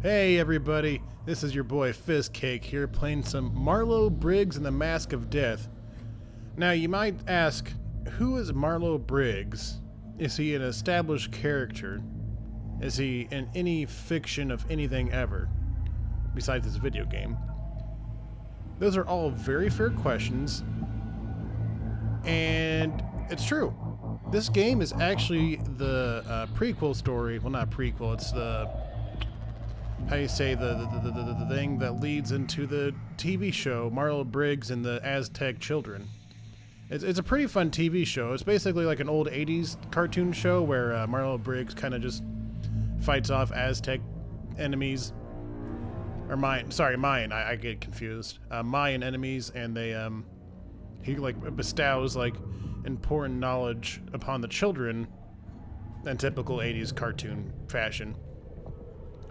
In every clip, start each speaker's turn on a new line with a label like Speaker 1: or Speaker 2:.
Speaker 1: Hey everybody, this is your boy Fizzcake here playing some Marlow Briggs and the Mask of Death. Now you might ask, who is Marlow Briggs? Is he an established character? Is he in any fiction of anything ever, besides this video game? Those are all very fair questions, and it's true. This game is actually the prequel story, well not prequel, it's the how you say the thing that leads into the TV show Marlow Briggs and the Aztec Children. It's a pretty fun TV show. It's basically like an old 80s cartoon show where Marlow Briggs kind of just fights off Aztec enemies. Or Mayan. I get confused. Mayan enemies, and they he like bestows like important knowledge upon the children in typical 80s cartoon fashion.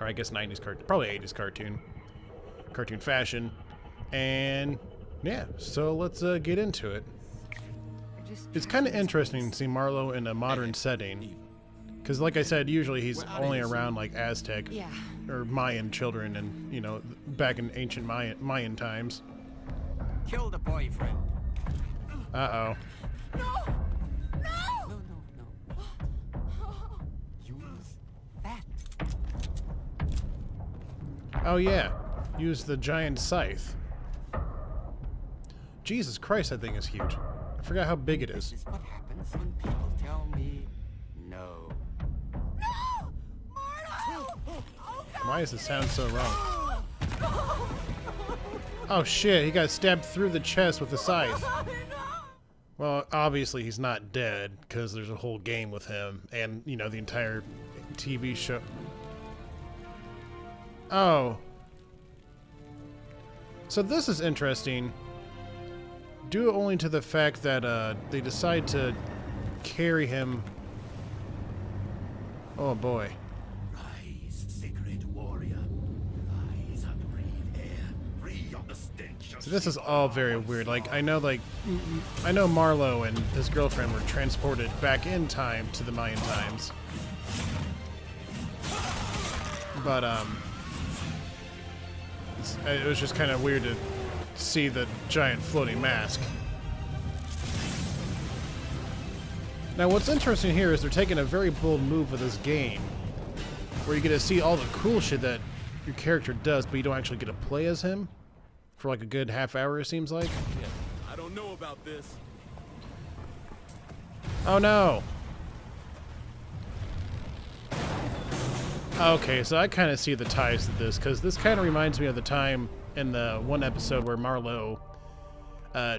Speaker 1: Or I guess 90s cartoon, probably 80s cartoon fashion. And yeah, so let's get into it. It's kind of interesting to see Marlow in a modern setting, because like I said, usually he's only around like Aztec or Mayan children, and you know, back in ancient Mayan times.
Speaker 2: Kill the boyfriend.
Speaker 1: Uh-oh.
Speaker 2: No! Use that.
Speaker 1: Oh yeah, use the giant scythe. Jesus Christ, that thing is huge. I forgot how big it is.
Speaker 2: This is what happens when people tell me no. No! Marlow! Oh, God,
Speaker 1: Why does it sound so wrong? Oh shit, he got stabbed through the chest with the scythe. Well, obviously he's not dead, because there's a whole game with him, and, you know, the entire TV show. Oh. So this is interesting. Due only to the fact that they decide to carry him. Oh boy.
Speaker 3: Rise, sacred warrior. Rise and breathe air, free of the stench of
Speaker 1: So this is all very weird. Like I know Marlow and his girlfriend were transported back in time to the Mayan times. But it was just kind of weird to see the giant floating mask. Now what's interesting here is they're taking a very bold move with this game, where you get to see all the cool shit that your character does, but you don't actually get to play as him for like a good half hour, it seems like.
Speaker 4: Yeah, I don't know about this.
Speaker 1: Oh no! Okay, so I kind of see the ties to this, because this kind of reminds me of the time in the one episode where Marlow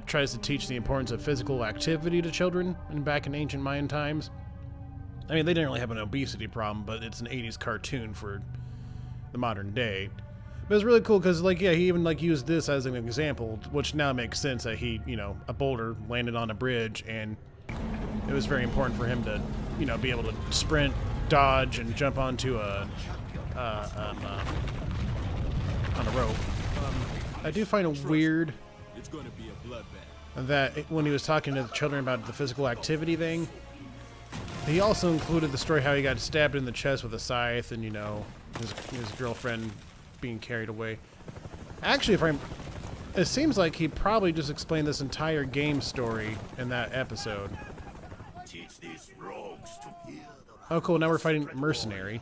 Speaker 1: tries to teach the importance of physical activity to children back in ancient Mayan times. I mean, they didn't really have an obesity problem, but it's an 80s cartoon for the modern day. But it's really cool because, like, yeah, he even like used this as an example, which now makes sense that he, you know, a boulder landed on a bridge, and it was very important for him to, you know, be able to sprint, dodge, and jump onto on a rope. I do find it weird
Speaker 4: It's going to be a bloodbath.
Speaker 1: that when he was talking to the children about the physical activity thing, he also included the story how he got stabbed in the chest with a scythe, and you know, his girlfriend being carried away. Actually, it seems like he probably just explained this entire game story in that episode.
Speaker 3: teach these rogues to hear the
Speaker 1: Oh cool, now we're fighting Mercenary.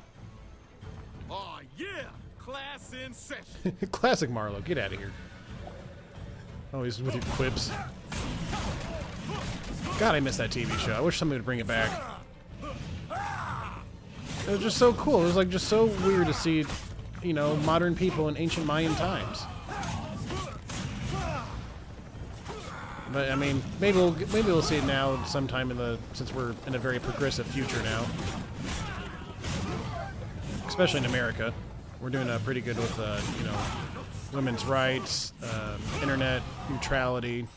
Speaker 4: Oh, yeah! Class in session.
Speaker 1: Classic Marlow, get out of here. Oh, he's with your quips. God, I miss that TV show. I wish somebody would bring it back. It was just so cool. It was like just so weird to see, you know, modern people in ancient Mayan times. But I mean, maybe we'll see it now sometime since we're in a very progressive future now. Especially in America. We're doing pretty good with, you know, women's rights, internet neutrality,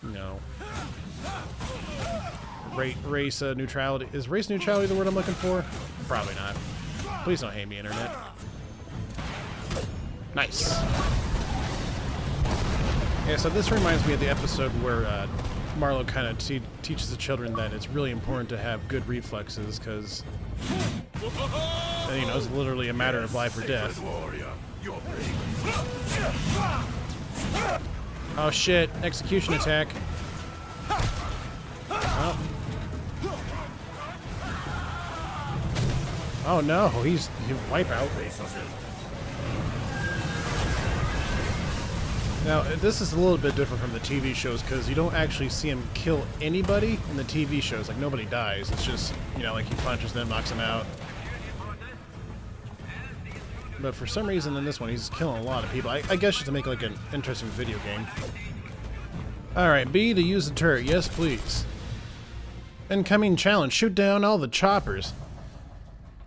Speaker 1: you know, race neutrality. Is race neutrality the word I'm looking for? Probably not. Please don't hate me, internet. Nice. Yeah, so this reminds me of the episode where Marlow kind of teaches the children that it's really important to have good reflexes, because you know, it's literally a matter of life or death.
Speaker 3: Warrior, you're brave.
Speaker 1: Oh shit! Execution attack. Oh. Oh no! He's wipe out. Now, this is a little bit different from the TV shows, because you don't actually see him kill anybody in the TV shows. Like, nobody dies. It's just, you know, like he punches them, knocks them out. But for some reason in this one, he's killing a lot of people. I guess just to make, like, an interesting video game. Alright, B, to use the turret. Yes, please. Incoming challenge. Shoot down all the choppers.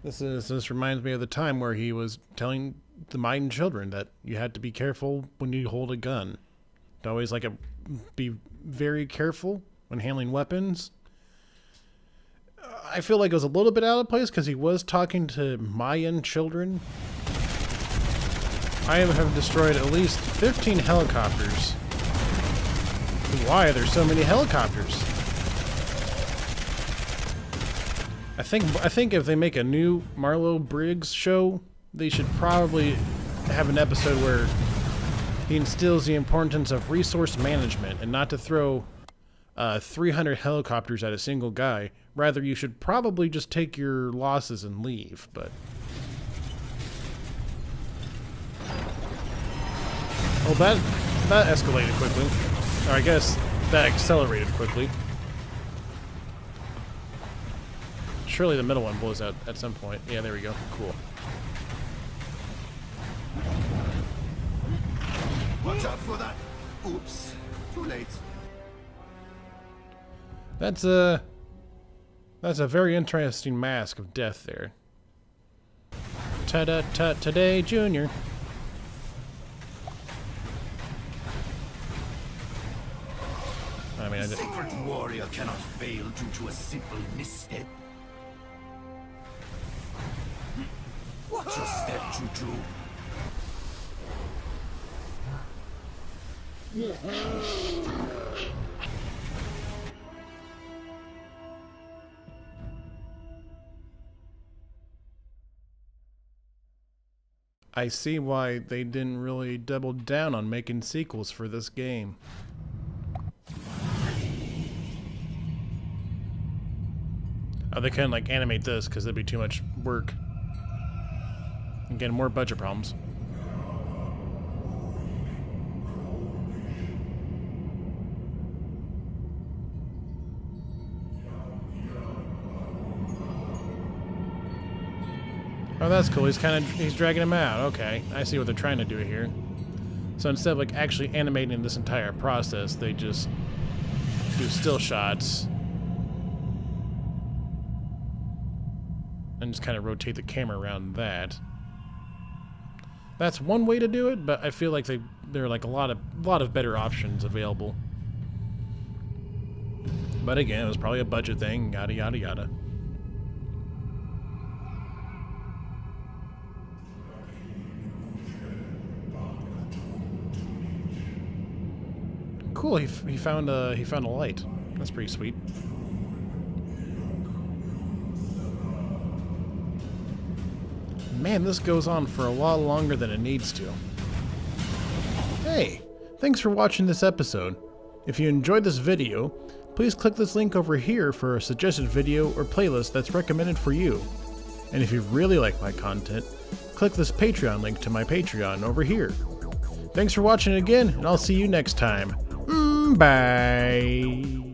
Speaker 1: This reminds me of the time where he was telling the Maiden children that you had to be careful when you hold a gun. To always be very careful when handling weapons. I feel like it was a little bit out of place because he was talking to Mayan children. I have destroyed at least 15 helicopters. Why are there so many helicopters? I think if they make a new Marlow Briggs show, they should probably have an episode where he instills the importance of resource management and not to throw 300 helicopters at a single guy. Rather, you should probably just take your losses and leave, but... Well, that escalated quickly. Or I guess that accelerated quickly. Surely the middle one blows out at some point. Yeah, there we go. Cool.
Speaker 3: Watch out for that. Oops. Too late.
Speaker 1: That's a very interesting mask of death there. Ta-da-ta today, Junior. I mean,
Speaker 3: A sacred warrior cannot fail due to a simple misstep. Watch your step, Juju.
Speaker 1: I see why they didn't really double down on making sequels for this game. Oh, they couldn't like animate this because it'd be too much work. Again, more budget problems. Oh, that's cool. He's dragging him out. Okay, I see what they're trying to do here. So instead of like actually animating this entire process, they just do still shots and just kind of rotate the camera around that. That's one way to do it, but I feel like there are like a lot of better options available. But again, it was probably a budget thing. Yada yada yada. Cool. He found a light. That's pretty sweet. Man, this goes on for a lot longer than it needs to. Hey, thanks for watching this episode. If you enjoyed this video, please click this link over here for a suggested video or playlist that's recommended for you. And if you really like my content, click this Patreon link to my Patreon over here. Thanks for watching again, and I'll see you next time. Bye.